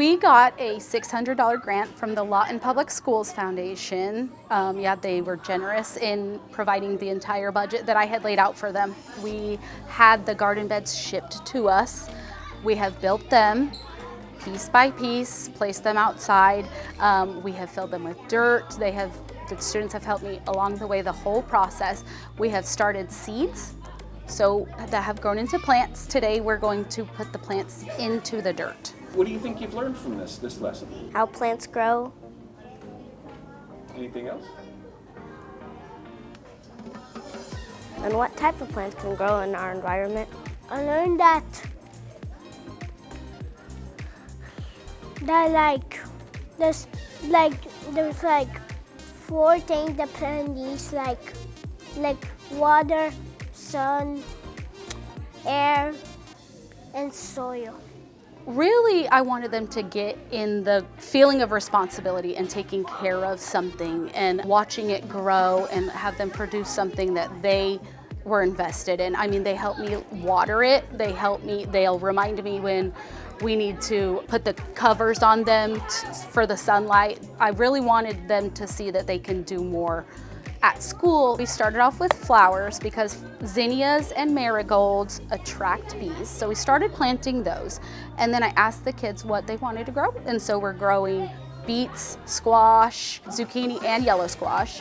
We got a $600 grant from the Lawton Public Schools Foundation. They were generous in providing the entire budget that I had laid out for them. We had the garden beds shipped to us. We have built them piece by piece, placed them outside. We have filled them with dirt. The students have helped me along the way, the whole process. We have started seeds, so that have grown into plants. Today we're going to put the plants into the dirt. What do you think you've learned from this lesson? How plants grow. Anything else? And what type of plants can grow in our environment. I learned that there's four things the plant needs, like water, sun, air, and soil. Really, I wanted them to get in the feeling of responsibility and taking care of something and watching it grow and have them produce something that they were invested in. I mean, they help me water it. They'll remind me when we need to put the covers on them for the sunlight. I really wanted them to see that they can do more at school. We started off with flowers because zinnias and marigolds attract bees. So we started planting those. And then I asked the kids what they wanted to grow. And so we're growing beets, squash, zucchini, and yellow squash,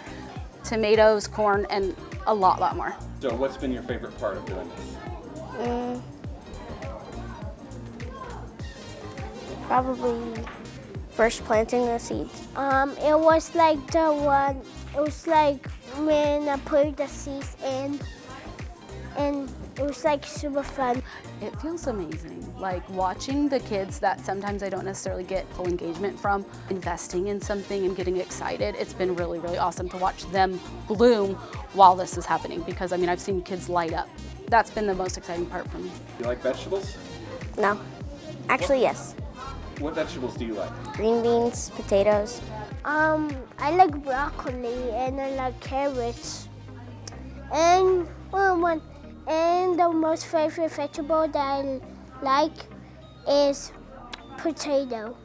tomatoes, corn, and a lot more. So what's been your favorite part of doing this? Probably first planting the seeds. It was like when I put the seeds in, and it was like super fun. It feels amazing, like watching the kids that sometimes I don't necessarily get full engagement from, investing in something and getting excited. It's been really, really awesome to watch them bloom while this is happening, because I mean, I've seen kids light up. That's been the most exciting part for me. You like vegetables? No. Actually, yes. What vegetables do you like? Green beans, potatoes. I like broccoli and I like carrots. And the most favorite vegetable that I like is potato.